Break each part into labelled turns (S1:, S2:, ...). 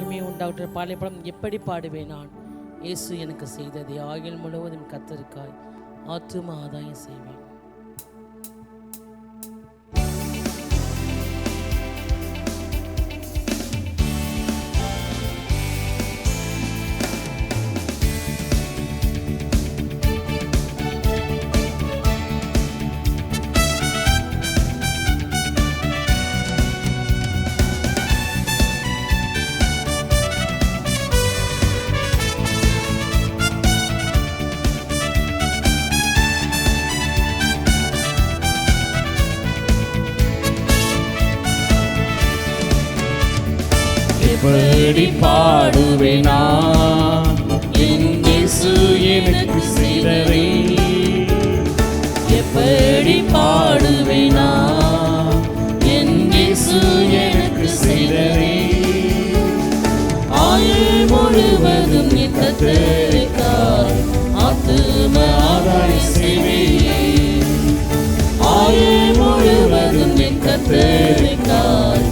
S1: மகிமை உண்டாகட்டும். பாலைப்படம் எப்படி பாடுவேன் நான்? இயேசு எனக்கு செய்ததை ஆயுள் முழுவதும் கர்த்தருக்காய் ஆத்தும ஆதாயம் செய்வேன்.
S2: எப்படி பாடுவேனா என் இயேசு எனக்கு செய்ததை?
S1: எப்படி பாடுவேனா
S2: என் இயேசு எனக்கு செய்ததை?
S1: ஆயுள் முழுவதும் என் கர்த்தருக்காய் ஆத்தும ஆதாயம் செய்வேன். ஆயுள் முழுவதும் என் கர்த்தருக்காய்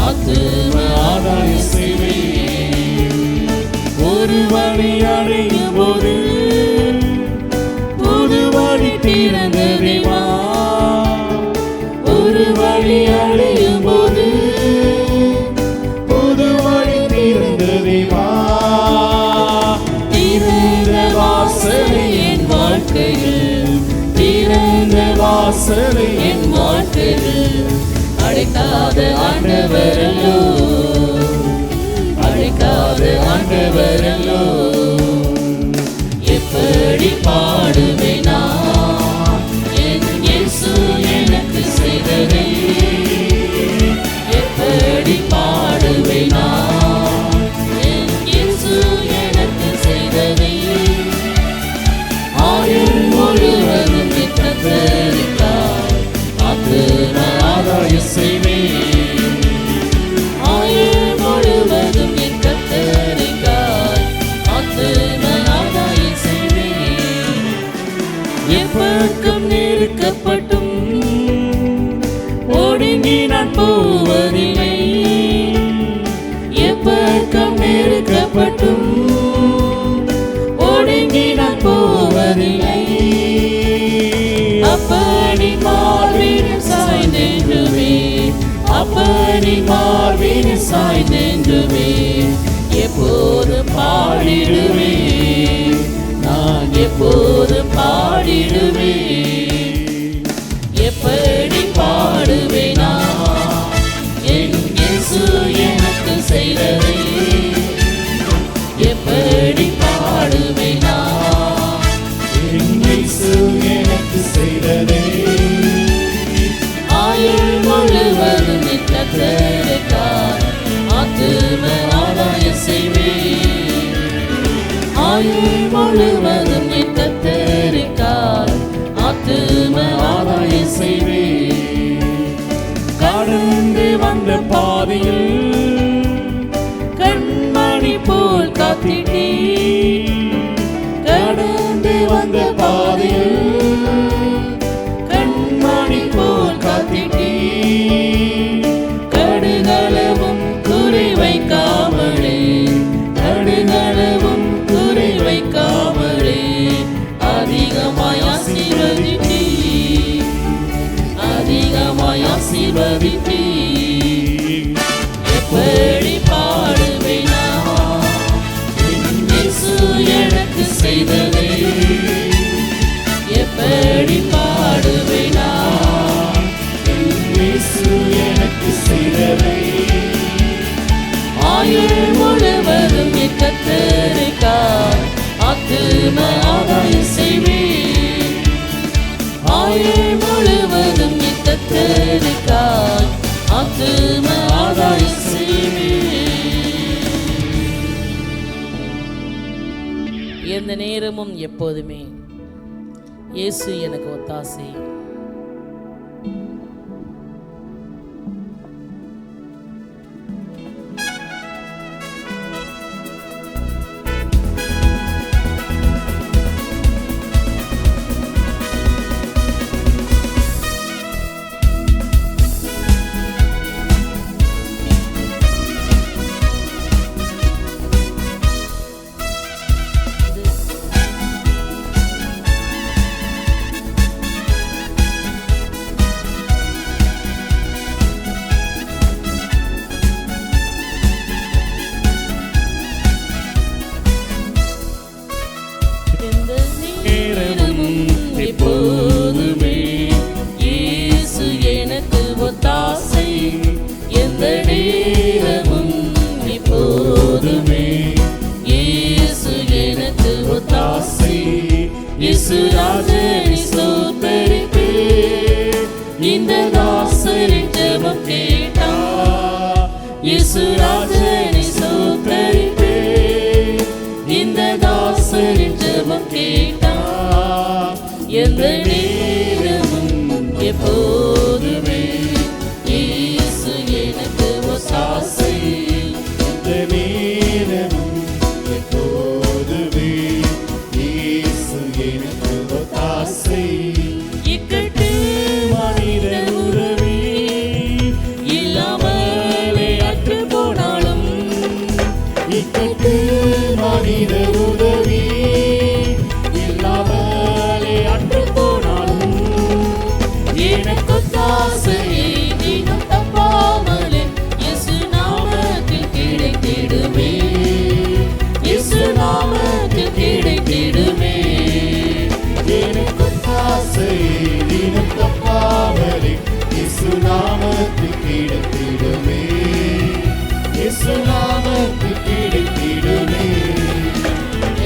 S1: ஆத்தும ஆதாயம் செய்வேன்.
S2: ஒரு வழி அடையும் போது புது வழி திறந்ததேவா? ஒரு வழி அடையும் போது புது வழி திறந்ததேவா? திறந்த வாசலை என் வாழ்க்கையில், திறந்த வாசலை என் வாழ்க்கையில் அழைக்காத ஆண்டவரல்லோ, அழைக்காத ஆண்டவரல்லோ. எப்படி பாடுவேனா என் இயேசு எனக்கு செய்ததை? எப்படி பாடுவேனா என் இயேசு எனக்கு செய்ததை? ஆயுள் முழுவதும் என் கர்த்தருக்காய் ஆத்தும ஆதாயம் செய்வேன். ஆயுள் முழுவதும் என் கர்த்தருக்காய் ஆத்தும ஆதாயம் செய்வேன். எப்பக்கம் நெருக்கப்பட்டும் ஒடுங்கி நான் போவதில்லை. எப்பக்கம் நெருக்கப்பட்டும் ஒடுங்கி நான் போவதில்லை. அப்படி மார்பினில் சாய்ந்தென்றுமே, அப்படி மார்பினில் சாய்ந்தென்றுமே எப்போது பாடிடுவேன், நான் எப்போது பாடிடுவேன். எப்படி பாடுவேனா என் இயேசு எனக்கு செய்ததை? எப்படி பாடுவேனா என் இயேசு எனக்கு செய்ததை? ஆயுள் முழுவதும் என் கர்த்தருக்காய் ஆத்தும ஆதாயம் செய்வேன். ஆயுள் முழுவதும் என் கர்த்தருக்காய் ஆத்தும ஆதாயம் செய்வேன். கடந்து வந்த பாதையில் கண்மணி போல் காத்திட்டீர். கடந்து வந்த பாதையில் கண்மணி போல் காத்திட்டீர். கடுகளவும் குறை வைக்காமலே, கடுகளவும் குறை வைக்காமலே அதிகமாய் ஆசீர்வதித்தீர், அதிகமாய் ஆசீர்வதித்தீர். எப்படி பாடுவேனா என் இயேசு எனக்கு செய்ததை? எப்படி பாடுவேனா என் இயேசு எனக்கு செய்ததை? ஆயுள் முழுவதும் என் கர்த்தருக்காய் ஆத்தும ஆதாயம் செய்வேன். ஆயுள் முழுவதும் என் கர்த்தருக்காய் ஆத்தும ஆதாயம் செய்வேன். எந்த நேரமும் எப்போதுமே இயேசு எனக்கு ஒத்தாசை. இயேசு ராஜனை ஸ்தோத்தரிப்பேன். இந்த தாசரின் ஜெபம் கேட்டார். இயேசு ராஜனை ஸ்தோத்தரிப்பேன். இந்த தாசரின் ஜெபம் கேட்டார். எந்த நேரமும் எப்போதுமே இயேசு எனக்கு ஒத்தாசை.
S3: எந்த நேரமும் எப்போதுமே இயேசு எனக்கு ஒத்தாசை.
S2: இக்கட்டு
S3: மனித உதவி
S2: இல்லாமலே அற்று போனாலும்,
S3: இக்கட்டு மனித உதவி இல்லாமலே அற்று போனாலும்
S2: எனக்கு ஒத்தாசையை தினம் தப்பாமலே இயேசு நாமத்தில் கிடைத்திடுமே. இயேசு நாமத்தில் கிடைத்திடுமே.
S3: எனக்கு ஒத்தாசை தினம் தப்பாமலே இயேசு நாமத்தில் கிடைத்திடுமே. இயேசு நாமத்தில் கிடைத்திடுமே.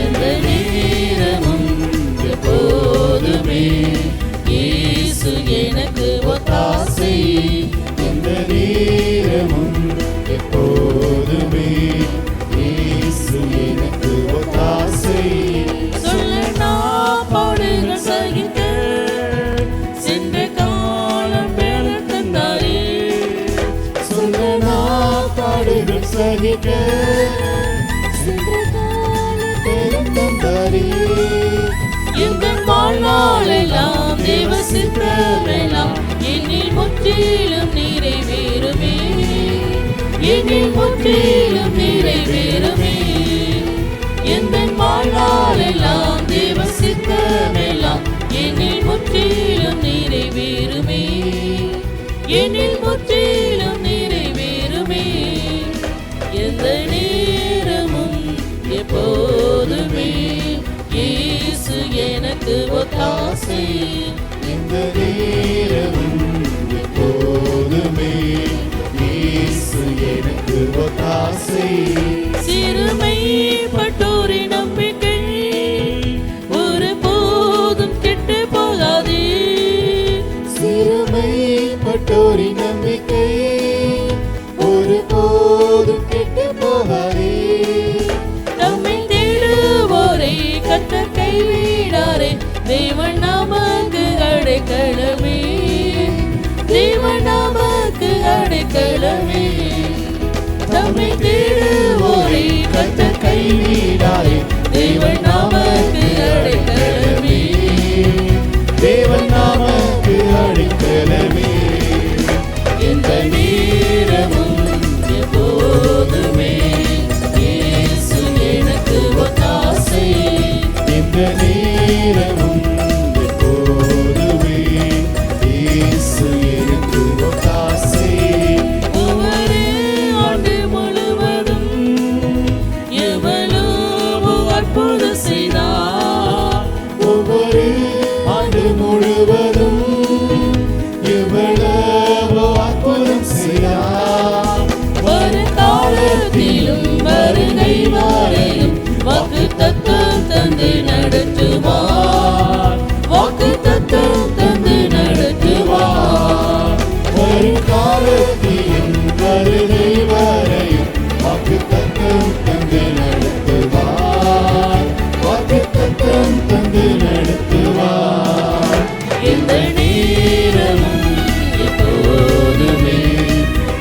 S2: எந்த நேரமும் எப்போதுமே இயேசு எனக்கு ஒத்தாசை.
S3: எந்த நேரமும் எப்போதுமே இயேசு எனக்கு ஒத்தாசை.
S2: சொல்ல நான் பாடுகள் சகிக்க சென்ற காலம் பலன் தந்தாரே.
S3: சொல்ல நான் பாடுகள் சகிக்க
S2: சென்ற காலம்
S3: பெரும் தந்தாரே.
S2: எந்த வாழ்நாளெல்லாம் தேவ சித்தமெல்லாம் என்னில் முற்றிலும் நிறைவேறுமே. என்னில் முற்றிலும் நிறைவேறுமே. எந்த வாழ்நாளெல்லாம் தேவ சித்தமெல்லாம் என்னில் முற்றிலும் நிறைவேறுமே. என்னில் முற்றிலும் நிறைவேறுமே. எந்த நேரமும் எப்போதுமே இயேசு எனக்கு ஒத்தாசை.
S3: எந்த நேரமும் எப்போதுமே இயேசு எனக்கு ஒத்தாசை.
S2: சிறுமைப்பட்டோரின் நம்பிக்கை ஒரு போதும் கெட்டு போகாதே.
S3: சிறுமைப்பட்டோரின் நம்பிக்கை ஒரு போதும் கெட்டு போகாதே.
S2: நம்மை தேடுவோரை கர்த்தர் கைவிடாரே. தேவன் நமக்கு அடைக்கலமே. தேவன் நமக்கு அடைக்கலமே. நம்மை தேடுவோரை கர்த்தர்
S3: கைவிடாதே.
S2: தேவன் நமக்கு அடைக்கலமே.
S3: தேவன் நாமக்கு அடைக்கலமே.
S2: எந்த நேரமும் எப்போதுமே இயேசு எனக்கு ஒத்தாசை.
S3: எந்த நேரமும் எப்போதுமே இயேசு எனக்கு ஒத்தாசை.
S2: ஒவ்வொரு ஆண்டு முழுவதும் எவ்வளவு அற்புதம் செய்தார்.
S3: ஒவ்வொரு ஆண்டு முழுவதும் எவ்வளவோ அற்புதம் செய்தார்.
S2: ஒரு காலத்திலும் வருகை வரையும் வாக்குத்தத்தம் தந்து நடத்துவார். வாக்குத்தத்தம் தந்து நடத்துவார்.
S3: ஒரு காலத்திலும் வருகை வரையும் வாக்குத்தத்தம் தந்து நடத்துவார். வாக்குத்தத்தம் தந்து நடத்துவார்.
S2: எந்த நேரமும் எப்போதுமே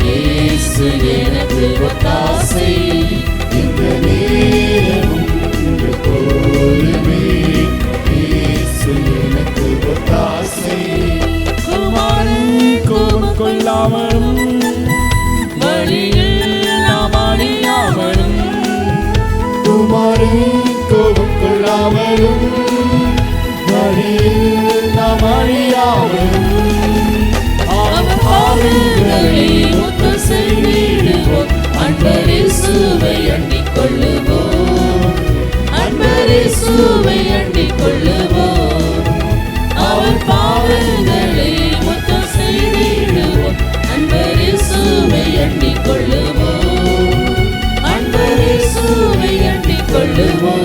S2: இயேசு எனக்கு ஒத்தாசை.
S3: இந்த நேரமும் எப்போதுமே இயேசு எனக்கு ஒத்தாசை.
S2: குமாரன் கோபம்
S3: கொள்ளாமலும்
S2: வழியில் நாம் அழியாமலும்,
S3: குமாரன் கோபம் கொள்ளாமலும் வழியில் நாம் அழியாமலும்
S2: அவர் பாவங்களை முத்தம் செய்திடுவோம். அன்பரேசுவை அண்டிக் கொள்ளுவோம். அன்பரேசுவை அண்டிக் கொள்ளுவோம். அவர் பாவங்களை முத்தம் செய்திடுவோம். அன்பரேசுவை அண்டிக் கொள்ளுவோம். அன்பரேசுவை அண்டிக் கொள்ளுவோம்.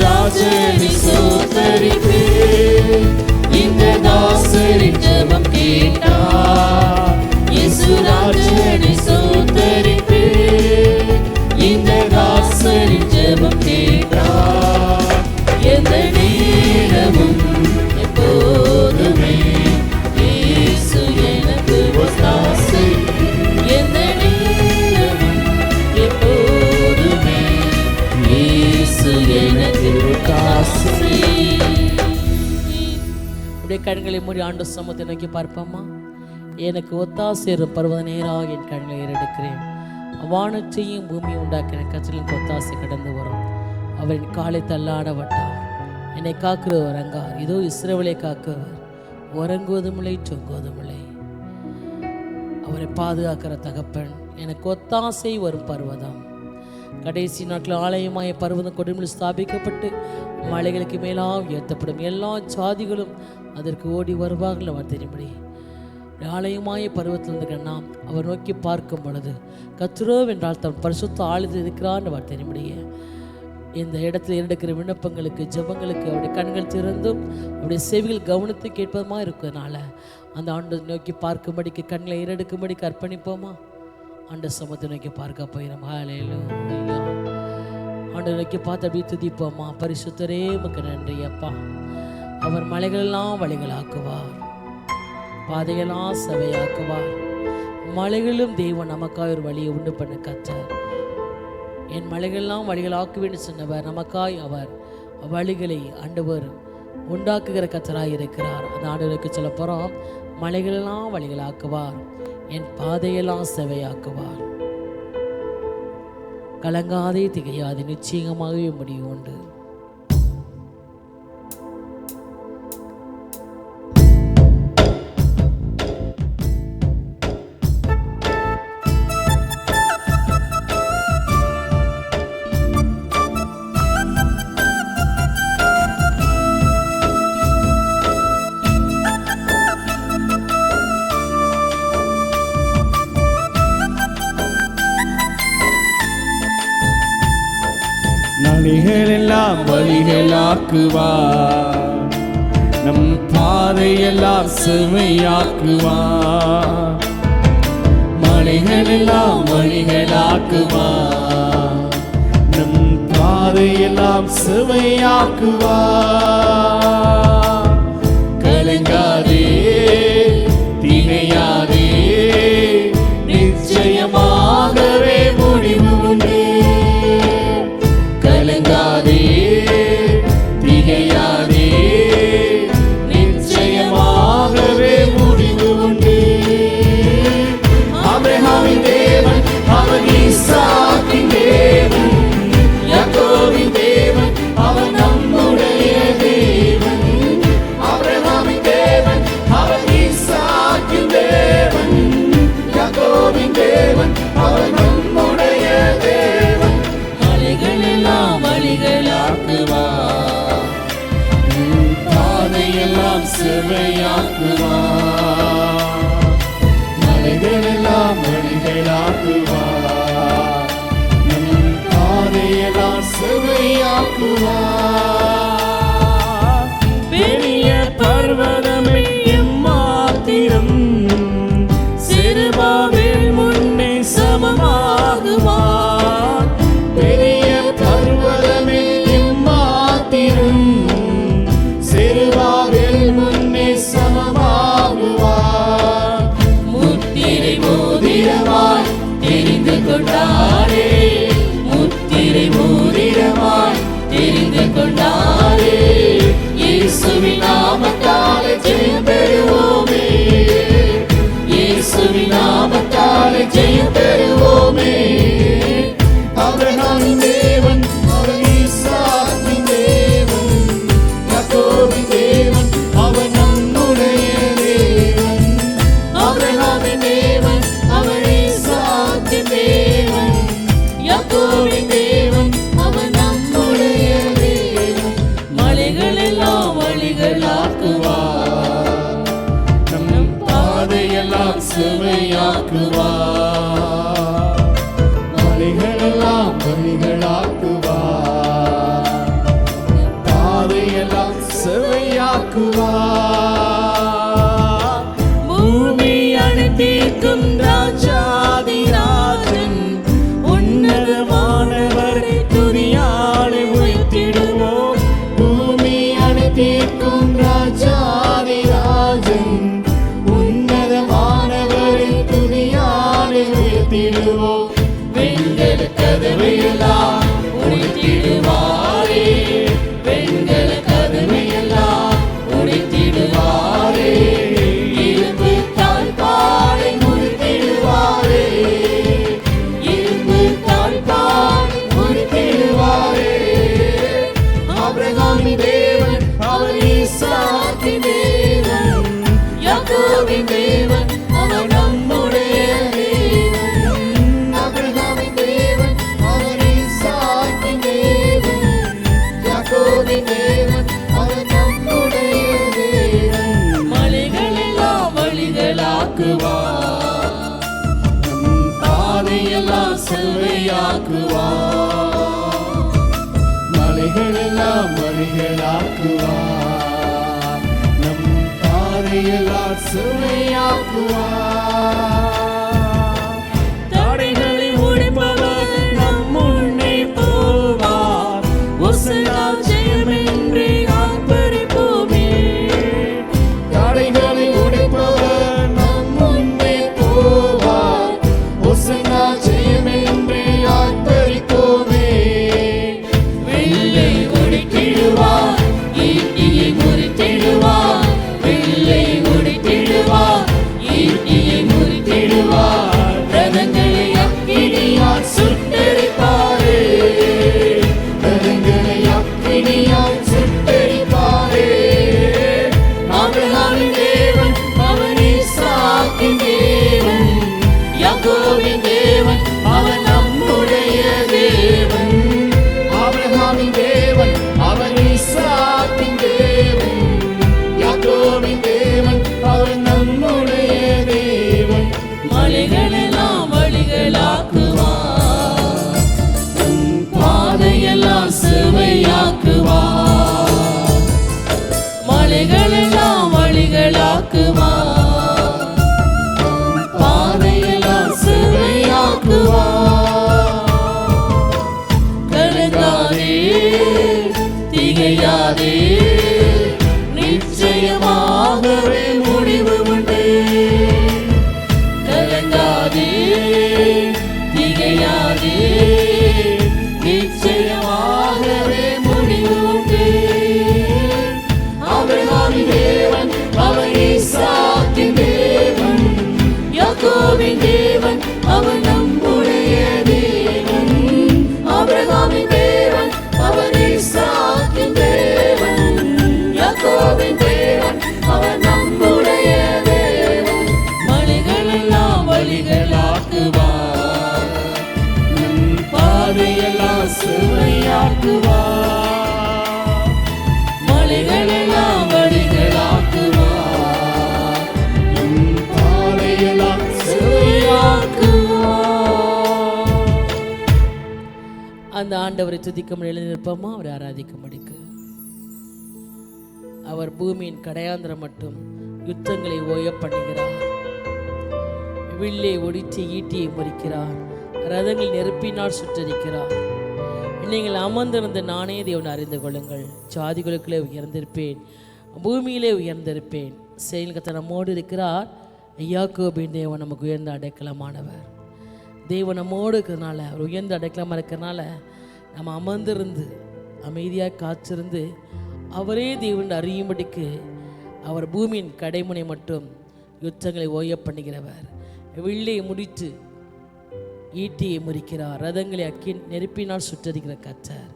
S2: ராஜனை சோத்தரிப்பே இந்த தாசரின் ஜெபம் கேட்டார் இயேசு ராஜனை சோத்தரிப்பே இந்த தாசரின் ஜெபம் கேட்டார் எந்த நேரமும் எப்போதுமே இயேசு எனக்கு ஒத்தாசை எந்த நேரமும் எப்போதுமே இயேசு எனக்கு ஒத்தாசை.
S1: அப்படியே கண்களை மூடி ஆண்டு சமூகத்தை நோக்கி பார்ப்போமா. எனக்கு ஒத்தாசை பருவ நேராக என் கண்களை ஏறெடுக்கிறேன். வானத்தையும் பூமி உண்டாக்கின கச்சலின் ஒத்தாசை கடந்து வரும். அவரின் காலை தள்ளாட வட்டார். என்னை காக்கிறவர் அங்கார். இதோ இஸ்ரவேலை காக்கிறவர், உறங்குவதுமில்லை தூங்குவதுமில்லை. அவரை பாதுகாக்கிற தகப்பன். எனக்கு ஒத்தாசை வரும் பர்வதம். கடைசி நாட்கள் ஆலயமாய பர்வதம் கொடுமையில் ஸ்தாபிக்கப்பட்டு மலைகளுக்கு மேலாக உயர்த்தப்படும். எல்லா ஜாதிகளும் அதற்கு ஓடி வருவார்கள். அவர் தெரியும்படி ஆலயமாய பருவத்தில் இருக்கிற நாம் அவர் நோக்கி பார்க்கும் பொழுது கர்த்தரோ என்றால் தன் பரிசுத்த ஆளுநர் இருக்கிறார் அவர் தெரியும்படியே இந்த இடத்துல எடுக்கிற விண்ணப்பங்களுக்கு ஜெபங்களுக்கு அவருடைய கண்கள் திறந்தும் அவருடைய செவிகள் கவனத்தை கேட்பதுமா இருக்கிறதுனால அந்த ஆண்டு நோக்கி பார்க்கும்படிக்கு கண்களை ஏறெடுக்கும்படிக்கு அர்ப்பணிப்போமா. ஆண்டு சமத்தை நோக்கி பார்க்க போயிடும். ஹல்லேலூயா. ஆண்டு நோக்கி பார்த்து அப்படியே துதிப்போமா. பரிசுத்தரே உமக்கு நன்றி அப்பா. அவர் மலைகளெல்லாம் வழிகளாக்குவார், பாதையெல்லாம் சபையாக்குவார். மலைகளும் தெய்வம் நமக்காய் ஒரு வழியை உண்டு பண்ண கர்த்தர். என் மலைகளெல்லாம் வழிகளாக்குவேன்னு சொன்னவர் நமக்காய் அவர் வழிகளை ஆண்டவர் உண்டாக்குகிற கர்த்தராய் இருக்கிறார். அந்த ஆண்டவருக்கு சொல்ல போகிறோம். மலைகளெல்லாம் வழிகளாக்குவார், என் பாதையெல்லாம் செவையாக்குவார். கலங்காதே திகையாதே, நிச்சயமாகவே முடியும் உண்டு.
S3: நதிகளெல்லாம் வழிகளாக்குவார், நம் பாதையெல்லாம் செம்மையாக்குவார். மலைகளெல்லாம் வழிகளாக்குவார், நம் பாதையெல்லாம் செம்மையாக்குவார். கலங்காதே திகையாதே, நிச்சயமாகவே முடிவு உண்டு. கலங்காதே திகையாதே, நிச்சயமாகவே முடிவு உண்டு. ஆபிரகாமின் தேவன் அவர் ஈசாக்கின் தேவன், யாக்கோபின் தேவன் அவர் நம்முடைய தேவன். ஆபிரகாமின் தேவன் அவர் ஈசாக்கின் தேவன், யாக்கோபின் தேவன் அவர் நம்முடைய தேவன்.
S2: மலைகளெல்லாம் வழிகளாக்குவார்,
S3: பாதையெல்லாம் செவையாக்குவார். மலைகளெல்லாம் வழிகளாக்குவார், நம் பாதையெல்லாம் செவையாக்குவார். பெரிய பர்வதமே எம்மாத்திரம், சிறுபாபேல் முன்னே சமமாகுவார். பெரிய பர்வதமே எம்மாத்திரம், சிறுபாபேல் முன்னே சமமாகுவார்.
S2: முத்திரை மோதிரமாய் தெரிந்து கொண்டாரே, முத்திரை மோதிரமாய் தெரிந்து கொண்டாரே.
S3: செவையாக்குவார். பூமி அனைத்திற்கும் ராஜாதிராஜன் உன்னதமானவரை துதியாலே உயர்த்திடுவோம். பூமி அனைத்திற்கும் ராஜாதிராஜன் உன்னதமானவரை துதியாலே உயர்த்திடுவோம்.
S2: வெண்கல கதவையெல்லாம் உடைத்திடுவாரே, வெண்கல கதவையெல்லாம் உடைத்திடுவாரே, இரும்பு தாழ்பாலை முறித்திடுவாரே, இரும்பு தாழ்பாலை முறித்திடுவாரே. ஆபிரகாமின் தேவன் அவர் ஈசாக்கின் தேவன், யாக்கோபின் தேவன் அவர் நம்முடைய தேவன். ஆபிரகாமின் தேவன் அவர் ஈசாக்கின் தேவன், யாக்கோபின் தேவன் அவர் நம்முடைய தேவன். மலைகளெல்லாம் வழிகளாக்குவார், நம் பாதையெல்லாம் செவ்வையாக்குவார்.
S3: மலைகளெல்லாம் வழிகளாக்குவார், நம் பாதையெல்லாம் செவையாக்குவார். தடைகளை உடைப்பவர் நம் முன்னே போவார், ஒசனா ஜெயமென்று ஆர்ப்பரிப்போமே. தடைகளை உடைப்பவர் நம் முன்னே போவார், ஒசனா ஜெயமென்று ஆர்ப்பரிப்போமே.
S2: வெள்ளை உடைத்திடுவார், ஈட்டியை முறித்திடுவார், வெள்ளை உடைத்திடுவார், ஈட்டியை முறித்திடுவார். ரதங்களை அக்கினியால் சுட்டெரிப்பாரே,
S3: ரதங்களை அக்கினியால் சுட்டெரிப்பாரே.
S2: ஆபிரகாமின் தேவன் அவர் ஈசாக்கின் தேவன், யாக்கோபின் தேவன் அவர் நம்முடைய தேவன்.
S3: ஆபிரகாமின் தேவன் அவர் ஈசாக்கின் தேவன், யாக்கோபின் தேவன் அவர் நம்முடைய தேவன்.
S2: மலைகளெல்லாம் வழிகளாக்குவார், நம் பாதையெல்லாம் செவையாக்குவார். மலைகளெல்லாம் வழிகளாக்குவார், நம் பாதையெல்லாம் செவையாக்குவார். கலங்காதே, திகையாதே, நிச்சயமாகவே முடிவு உண்டு. கலங்காதே, திகையாதே, நிச்சயமாகவே முடிவு உண்டு. ஆபிரகாமின் தேவன் அவர் ஈசாக்கின் தேவன், யாக்கோபின் தேவன் அவர் நம்முடைய தேவன். ஆபிரகாமின் தேவன் அவர் ஈசாக்கின் தேவன், யாக்கோபின் தேவன் அவர் நம்முடைய தேவன். மலைகளெல்லாம் வழிகளாக்குவார்,
S3: நம் பாதையெல்லாம் செவையாக்குவார்.
S2: மலைகளெல்லாம் வழிகளாக்குவார்,
S3: நம் பாதையெல்லாம்
S1: அந்த ஆண்டவரை துதிக்கும் எழுதி நிற்போமா? அவரை ஆராதிக்கும்படிக்கு. அவர் பூமியின் கடையாந்திரம் மட்டும் யுத்தங்களை ஓய பண்ணுகிறார், வில்லை ஒடித்து ஈட்டியை முறிக்கிறார், ரதங்கள் நெருப்பினால் சுற்றரிக்கிறார். நீங்கள் அமர்ந்திருந்த நானே தேவன் அறிந்து கொள்ளுங்கள். ஜாதிகளுக்குள்ளே உயர்ந்திருப்பேன், பூமியிலே உயர்ந்திருப்பேன். செயல்கள் நம்மோடு இருக்கிறார். யாக்கோபின் தேவன் நமக்கு உயர்ந்த அடைக்கலமானவர். தேவன் நம்மோடு இருக்கிறதுனால, அவர் உயர்ந்த அடைக்கலமாக இருக்கிறதுனால நம்ம அமர்ந்திருந்து அமைதியாக காத்திருந்து அவரே தேவன் அறியும்படிக்கு அவர் பூமியின் கடைமுனை மட்டும் யுத்தங்களை ஓய பண்ணுகிறவர். வில்லை முடித்து ஈட்டியை முறிக்கிறார், ரதங்களை நெருப்பினால் சுற்றறிகிற கர்த்தர்.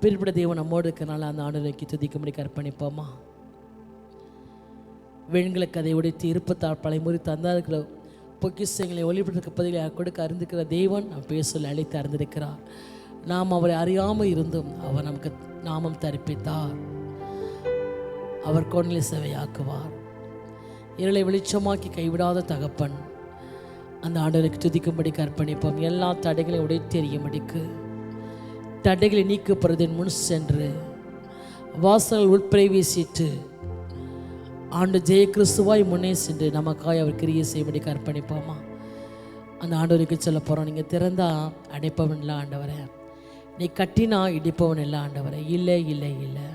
S1: பிற்பட தேவன் நம்மோடு இருக்கிறனால அந்த ஆண்டவரை துதிக்கும்படி அர்ப்பணிப்போமா? வெண்கல கதை உடைத்து இருப்பத்தால் பலை முறித்து அந்த இருக்கிற பொக்கிஷங்களை ஒளிபரப்புக்கு பதிலாக கொடுக்க அறிந்திருக்கிற தேவன் நம் பேர் சொல்லி அழைத்து அறிந்திருக்கிறார். நாம் அவரை அறியாமல் இருந்தும் அவர் நமக்கு நாமம் தரிப்பித்தார். அவர் கொண்டலை சேவையாக்குவார். இருளை வெளிச்சமாக்கி கைவிடாத தகப்பன். அந்த ஆண்டவருக்கு துதிக்கும்படி அர்ப்பணிப்போம். எல்லா தடைகளையும் உடைத்தெறியும்படிக்கு, தடைகளை நீக்கப்படுவதன் முன் சென்று வாசல் உட்பிரவேசித்து ஆண்டு ஜெய கிறிஸ்துவாய் முன்னே சென்று நமக்காய் அவர் கிரியை செய்யும்படி அர்ப்பணிப்போமா? அந்த ஆண்டவருக்கு சொல்ல போகிறோம். நீங்கள் திறந்தா அடைப்பவன் இல்லை ஆண்டவரே, நீ கட்டினா இடிப்பவன் இல்லை ஆண்டவரே, இல்லை இல்லை இல்லை,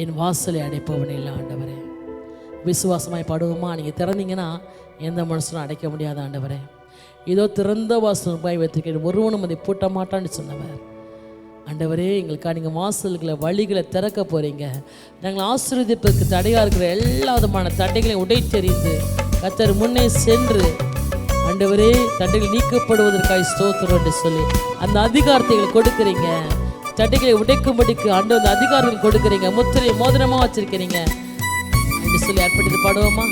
S1: என் வாசலை அடைப்பவன் இல்லை ஆண்டவரே. விசுவாசமாய் பாடுவோமா? நீங்கள் திறந்தீங்கன்னா எந்த மனுஷனும் அடைக்க முடியாத ஆண்டவரே. இதோ திறந்த வாசல் போய் வைத்திருக்கிறேன், ஒருவனும் அதை பூட்ட மாட்டான்னு சொன்னவர் ஆண்டவரே. எங்களுக்காக நீங்கள் வாசல்களை வழிகளை திறக்க போகிறீங்க. நாங்கள் ஆசீர்வதிப்பதற்கு தடையாக இருக்கிற எல்லா விதமான தடைகளையும் உடைத்தெறிந்து கர்த்தர் முன்னே சென்று ஆண்டவரே தடைகள் நீக்கப்படுவதற்காக ஸ்தோத்திரம் என்று சொல்லி அந்த அதிகாரத்தை கொடுக்குறீங்க. தடைகளை உடைக்கும்படிக்கு ஆண்டவர் அந்த அதிகாரங்கள் கொடுக்குறீங்க. முத்திரை மோதிரமாக வச்சிருக்கிறீங்க என்று சொல்லி அர்ப்பணித்து பாடுவோமா?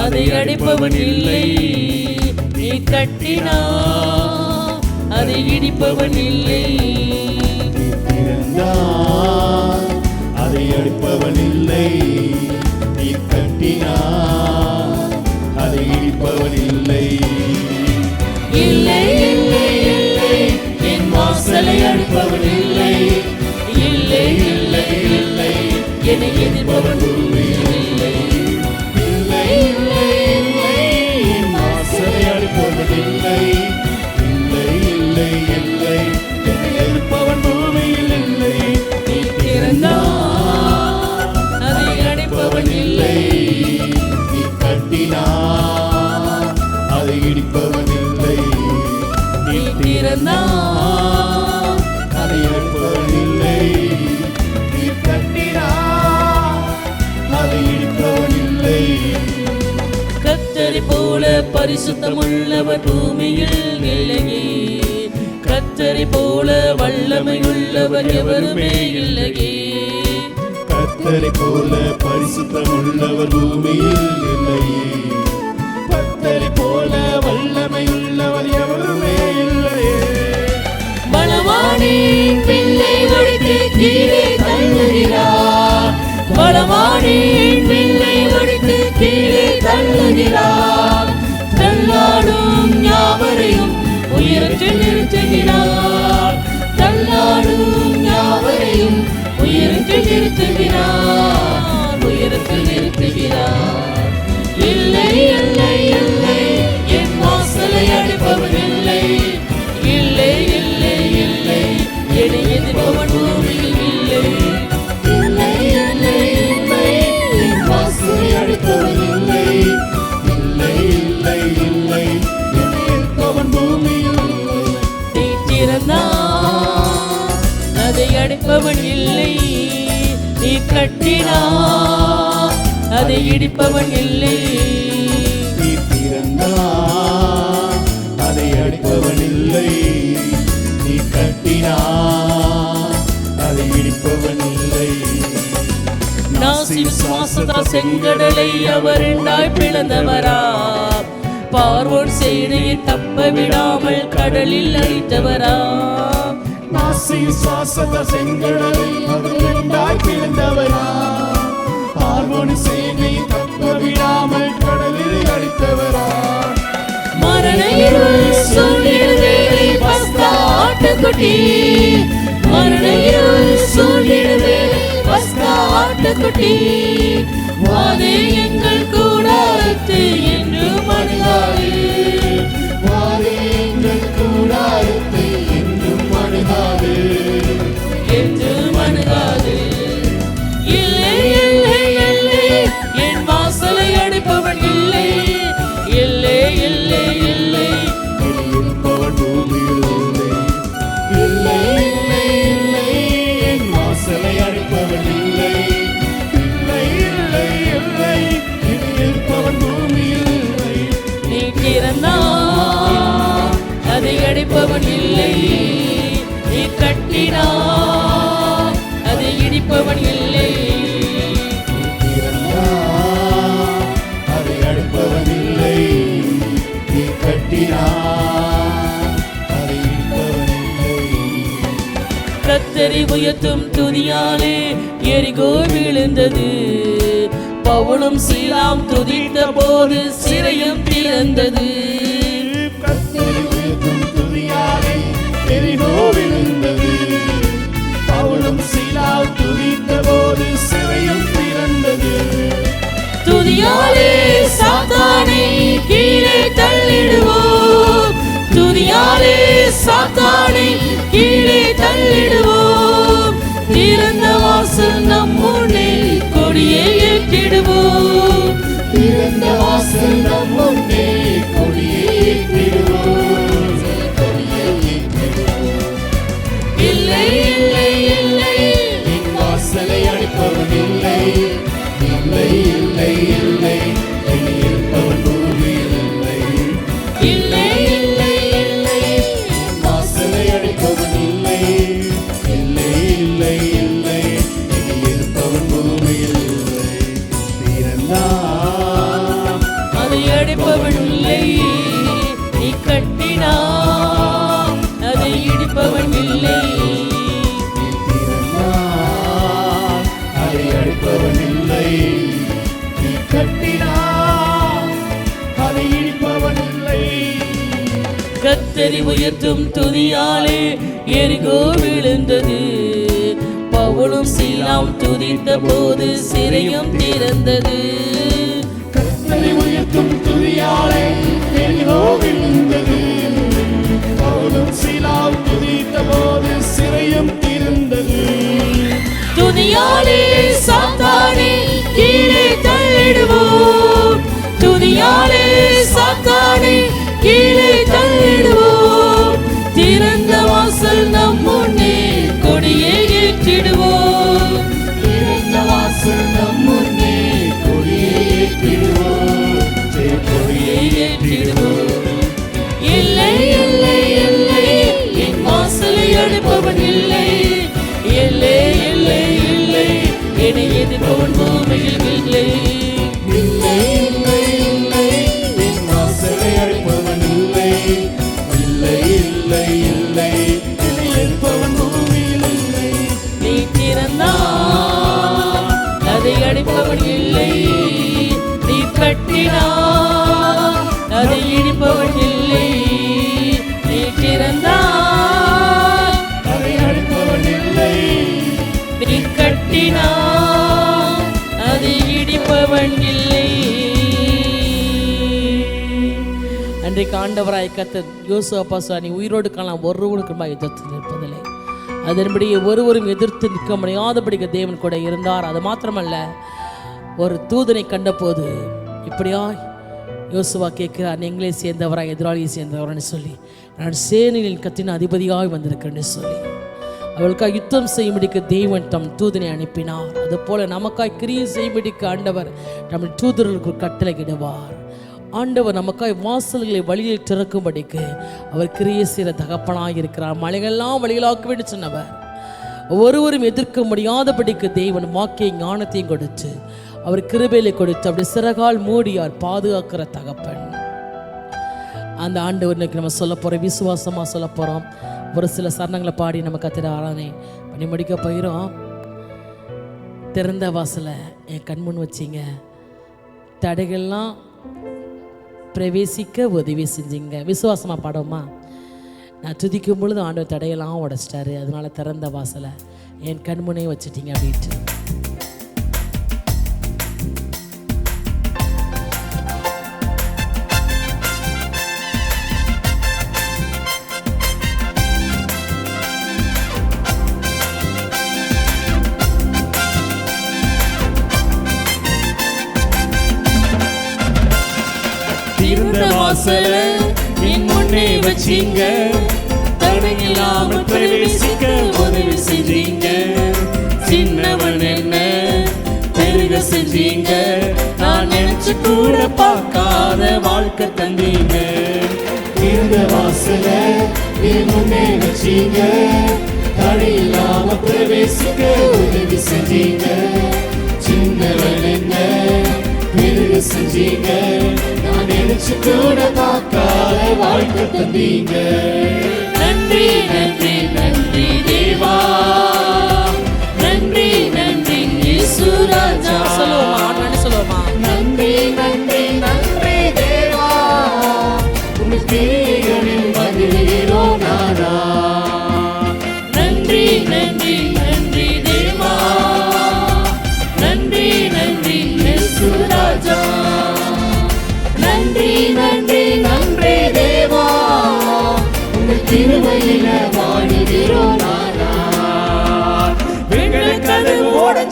S1: அதை அடிப்பவன் இல்லை, நீ கட்டினா அதை இடிப்பவன் இல்லை.
S3: அதை அடிப்பவன் இல்லை, நீ கட்டினா அதை இடிப்பவன் இல்லை.
S2: இல்லை இல்லை இல்லை, என் வாசலை அடிப்பவன் இல்லை. இல்லை இல்லை இல்லை, என்னை எதிர்ப்பவன் இல்லை. இல்லை இல்லை இல்லை, என் வாசலை அடிப்பவன் இல்லை. இல்லை இல்லை இல்லை, என்னை எதிர்ப்பவன் பூமியில் இல்லை. நீ திறந்தால் அதை அடிப்பவன் இல்லை,
S3: நீ கட்டினா அதை இடிப்பவன் இல்லை.
S2: நீ திறந்தால்
S3: அதை அடிப்பவன் இல்லை, நீ கட்டினா அதை இடிப்பவன் இல்லை.
S2: கர்த்தரை போல பரிசுத்தமுள்ளவர் பூமியில் இல்லையே, கர்த்தரை போல வல்லமையுள்ளவர் எவருமே இல்லையே.
S3: கர்த்தரை போல பரிசுத்தமுள்ளவர் பூமியில் இல்லையே, கர்த்தரை போல வல்லமையுள்ளவர் எவருமே இல்லையே.
S2: பலவானின் பிள்ளை ஒழித்து கீழே தள்ளுகிறார், பலவானின் பிள்ளை ஒழித்து கீழே தள்ளுகிறார். தள்ளாடும் யாவரையும் உயரத்தில் நிறுத்துகிறார், தள்ளாடும் யாவரையும் உயரத்தில் நிறுத்துகிறார், உயரத்தில் நிறுத்துகிறார். இல்லை இல்லை இல்லை, என் வாசலை அடிப்பவன் இல்லை. இல்லை இல்லை இல்லை, என்னை எதிர்ப்பவன் பூமியில் இல்லை. இல்லை இல்லை இல்லை, என் வாசலை அடிப்பவன் இல்லை.
S3: இல்லை இல்லை இல்லை, என்னை எதிர்ப்பவன் பூமியில் இல்லை.
S2: நீ திறந்தால் அதை அடிப்பவன் இல்லை, நீ கட்டினால் அதை இடிப்பவன் இல்லை.
S3: நீ திறந்தால் அதை அடிப்பவன் இல்லை, நீ கட்டினால் அதை இடிப்பவன் இல்லை.
S2: நாசி விசுவாசத்தால் செங்கடலை அவர் இரண்டாய் பிளந்தவரா, பார்வோன் சேனையை தப்ப விடாமல் கடலில் அழித்தவரா.
S3: நாசி விசுவாசத்தால் செங்கடலை அவர் இரண்டாய் பிளந்தவரா, பார்வோன் சேனையை தப்ப விடாமல் கடலில் அழித்தவரா.
S2: மரண இருள் சூழ்நிலை பஸ்கா ஆட்டுக்குட்டி, மரண இருள் சூழ்நிலை பஸ்கா ஆட்டுக்குட்டி. வாதே எங்கள் கூடாரத்தை என்றும் அணுகாது,
S3: வாரே எங்கள் கூடாரத்தை என்றும் அணுகாது,
S2: என்றும் அணுகாது. இல்லை இல்லை இல்லை, என் வாசலை அடிப்பவன் இல்லை. இல்லை இல்லை இல்லை,
S3: இருப்பவன் பூமியில் இல்லை. இல்லை இல்லை இல்லை, என் வாசலை அடிப்பவன் இல்லை. இல்லை இல்லை இல்லை,
S1: கர்த்தரை உயர்த்தும் துதியாலே எரிகோ விழுந்தது. பவுலும் சீலாம் துதித்த போது சிறையும் திறந்தது.
S3: கர்த்தரை உயர்த்தும் துதியாலே எரிகோ விழுந்தது. பவுலும் சீலாம் துதித்த போது சிறையும் திறந்தது.
S1: துதியாலே சாத்தானை கீழே தள்ளிடுவோம். துதியாலே சாத்தானை கீழே தள்ளிடுவோம். திறந்த வாசல் நம் முன்னே கொடியை ஏற்றிடுவோம்.
S3: திறந்த வாசல் நம் முன்னே கொடியை ஏற்றிடுவோம். கொடியை ஏற்றிடுவோம்.
S1: இல்லை இல்லை இல்லை
S3: என் வாசலை அடிப்பவன் இல்லை. இல்லை இல்லை இல்லை என்னை இருப்பவன் பூமியில் இல்லை.
S1: இல்லை இல்லை இல்லை
S3: வாசலை அடிப்பவன் இல்லை. இல்லை இல்லை இல்லை என்னை இருப்பவன் பூமியில் இல்லை. திறந்தான்
S1: அதை அடிப்பவன் இல்லை. நீ கட்டினா அதை இடிப்பவன் இல்லை.
S3: திறந்தான் அதை அடிப்பவன் இல்லை. நீ கட்டினான் அதை இடிப்பவன் இல்லை.
S1: கர்த்தரை உயர்த்தும் துதியாலே எரிகோ விழுந்தது. பவுலும் சீலாம் துதித்த போது சிறையும் திறந்தது.
S3: கர்த்தரை உயர்த்தும் துதியாலே எரிகோ விழுந்தது. பவுலும் சீலாம் துதித்த போது சிறையும் திறந்தது.
S1: துதியாலே சாத்தானை கீழே தள்ளிடுவோம். துதியாலே சாத்தானை கீழே தள்ளிடுவோம். திறந்த வாசல் நம் முன்னே கொடியை ஏற்றிடுவோம்.
S3: திறந்த வாசல் நம் முன்னே கொடியை ஏற்றிடுவோம். கொடியை ஏற்றிடுவோம்.
S1: இல்லை இல்லை இல்லை என் வாசலை அடிப்பவன் இல்லை. இல்லை இல்லை இல்லை என்னை எதிர்ப்பவன் பூமியில் இல்லை.
S3: இல்லை இல்லை இல்லை என் வாசலை அடிப்பவன் இல்லை. இல்லை இல்லை இல்லை என்னை எதிர்ப்பவன் பூமியில் இல்லை.
S1: நீ திறந்தால் அதை அடிப்பவன் இல்லை. நீ கட்டினால் அதை இடிப்பவன் இல்லை. நீ திறந்தால்
S3: அதை அடிப்பவன் இல்லை.
S1: நீ கட்டினால் அதை இடிப்பவன் இல்லை. அன்றைக்கு ஆண்டவராய் கர்த்தர் யோசுவா நீ உயிரோடு காணலாம் ஒருவருக்குமா எதிர்த்து நிற்பதில்லை. அதன்படி ஒருவரும் எதிர்த்து நிற்க முடியாதபடிக்கு தேவன் கூட இருந்தார். அது மாத்திரமல்ல, ஒரு தூதனை கண்டபோது இப்படியா யோசுவா கேட்கிறார், நீங்களே சேர்ந்தவரா எதிராளியை சேர்ந்தவரான்னு சொல்லி, நான் சேனையின் கத்தின அதிபதியாக வந்திருக்கிறேன்னு சொல்லி அவளுக்காக யுத்தம் செய்யும்படிக்கு தேவன் தம் தூதனை அனுப்பினார். அதுபோல நமக்காய் கிரியை செய்யும்படிக்கு ஆண்டவர் நம் தூதர்களுக்கு கட்டளையிடுவார். ஆண்டவர் நமக்காய் வாசல்களை வழியில் திறக்கும்படிக்கு அவர் கிரியை செய்கிற தகப்பனாக இருக்கிறார். மலைகள்லாம் வழிகளாக்க வேண்டும் சொன்னவர். ஒருவரும் எதிர்க்க முடியாதபடிக்கு தேவன் வாக்கிய ஞானத்தையும் கொடுத்து அவர் கிருபையிலை கொடுத்து அப்படி சிறகால் மூடியார் பாதுகாக்கிற தகப்பன். அந்த ஆண்டவர் இன்னைக்கு நம்ம சொல்ல போகிறோம், விசுவாசமாக சொல்ல போகிறோம். ஒரு சில சரணங்களை பாடி நம்ம கத்திர ஆராதனை பண்ணி முடிக்க போயிடும். திறந்த வாசலை என் கண்முன் வச்சிங்க, தடைகள்லாம் பிரவேசிக்க உதவி செஞ்சிங்க. விசுவாசமாக பாடுமா? நான் துதிக்கும் பொழுது ஆண்டவர் தடையெல்லாம் உடைச்சிட்டாரு. அதனால திறந்த வாசலை என் கண்முனே வச்சுட்டீங்க அப்படின்ட்டு.
S3: திறந்த வாசல என் முன்னே வச்சீங்க, தடையில்லாமல் பிரவேசிக்க உதவி செஞ்சீங்க. சின்னவன் என்ன பெருக செஞ்சீங்க, நான் நினைச்சு கூட பார்க்காத வாழ்க்கை தந்தீங்க. திறந்த வாசல என் முன்னே வச்சீங்க, தடையில்லாமல் பிரவேசிக்க உதவி செஞ்சீங்க. சின்னவன் என்ன பெருக செஞ்சீங்க, நான் நினைச்சு கூட பார்க்காத வாழ்க்கை தந்தீங்க.
S1: நன்றி நன்றி நன்றி தேவா.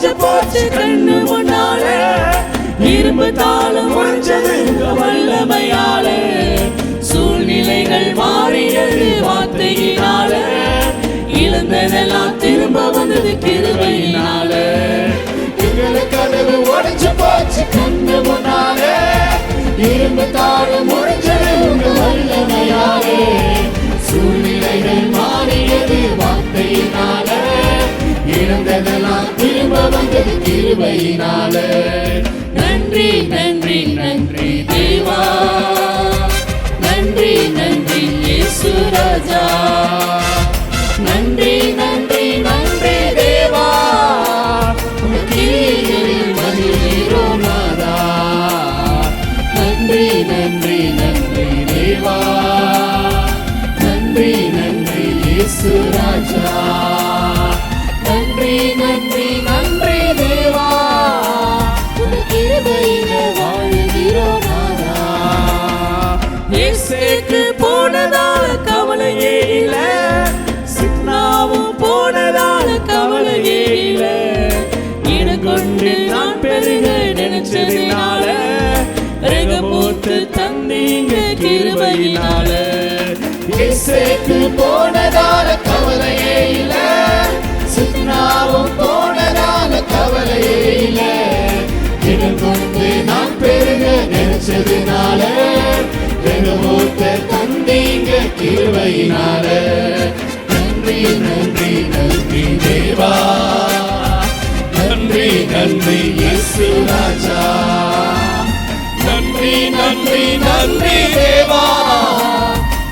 S2: உடைஞ்சு போச்சு கண்ணு முன்னால, இரும்பு தாளம் உடைஞ்சது உங்க வல்லமையால, சூழ்நிலைகள் மாறியது வார்த்தையினால, இழந்ததெல்லாம் திரும்ப வந்தது கிருபையினால.
S3: எங்களை கதவு உடைஞ்சு போச்சு கண்ணு முன்னால, இரும்பு தாளம் உடைஞ்சது உங்க வல்லமையாலே, சூழ்நிலைகள் மாறியது வார்த்தையினால, இழந்ததெல்லாம் திரும்ப வந்தது கிருபையினால.
S2: நன்றி நன்றி நன்றி தேவா, நன்றி நன்றி இயேசு ராஜா, நன்றி நன்றி நன்றி தேவா, கிருபையில் மகிழ்கிறோம் நாதா. நன்றி நன்றி நன்றி தேவா, நன்றி நன்றி இயேசு ராஜா, நன்றி நன்றி நன்றி தேவா, கிருபையில வாழ்கிறோம் நாதா. இயேசுக்கு போனதால கவலையே இல்ல, சித்னாவும் போனதால கவலையே இல்ல, இடு கொண்டு நான் பெருக நினைச்சதினால, ரெகமூத்து தந்தீங்க கிருபையினால.
S3: இயேசுக்கு போனதால கவலையே இல்ல, சித்னாவும் போனதால கவலையே இல்ல, இடு கொண்டு நான் பெருக நினைச்சதினால, ரெகமூத்த தந்தீங்க கிருபையினால. நன்றி நன்றி நன்றி தேவா, நன்றி நன்றி இயேசு ராஜா, நன்றி நன்றி நன்றி தேவா,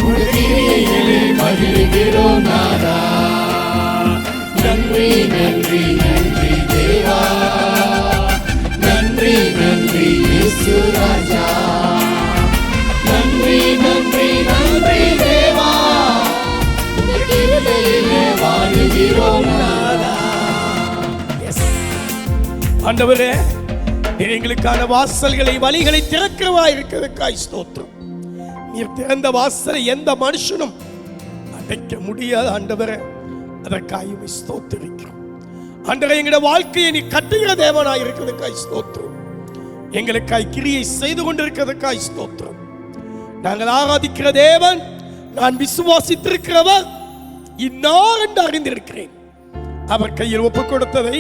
S3: கிருபையிலே மகிழ்கிறோம் நாதா. நன்றி நன்றி நன்றி தேவா, நன்றி நன்றி இயேசு ராஜா, நன்றி நன்றி நன்றி தேவா, கிருபையிலே வாழ்கிறோம் நாதா.
S4: ஆண்டவரே, நீர் எங்களுக்கான வாசல்களை வழிகளை திறக்கிறவா இருக்கிறதுக்காய் ஸ்தோத்திரம். நீர் திறந்த வாசலை எந்த மனுஷனும் அடைக்க முடியாது ஆண்டவரே, அதற்காக ஸ்தோத்திரிக்கிறோம். ஆண்டவரே, எங்களுடைய வாழ்க்கையை நீ கட்டுகிற தேவனாய் இருக்கிறதுக்காய் ஸ்தோத்திரம். எங்களுக்காய் கிரியை செய்து கொண்டிருக்கிறதுக்காய் ஸ்தோத்திரம். நாங்கள் ஆராதிக்கிற தேவன், நான் விசுவாசித்திருக்கிறவர் இன்னார் என்று அறிந்திருக்கிறேன். அவர் கையில் ஒப்புக் கொடுத்ததை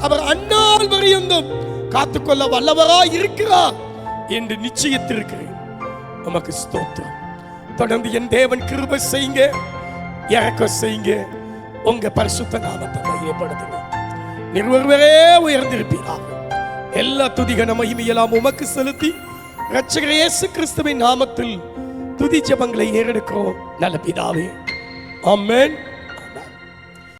S4: அவர் அந்நாள் வரையும் காத்துக்கொள்ள வல்லவராய் இருக்கிறார் என்று நிச்சயித்திருக்கிறேன். நமக்கு ஸ்தோத்திரம். தொடர்ந்து என் தேவன் கிருபை செய்யுங்க, இரக்கம் செய்யுங்க, உங்க பரிசுத்த நாமத்தை மையப்படுத்துங்க. நிர்வகரே உயர்ந்திருப்பீராக. எல்லா துதிக மகிமையெல்லாம் உமக்கு செலுத்தி இரட்சகர் இயேசு கிறிஸ்துவின் நாமத்தில் துதி ஜெபங்களை ஏறெடுக்கிறோம் நல்ல பிதாவே. ஆமென்.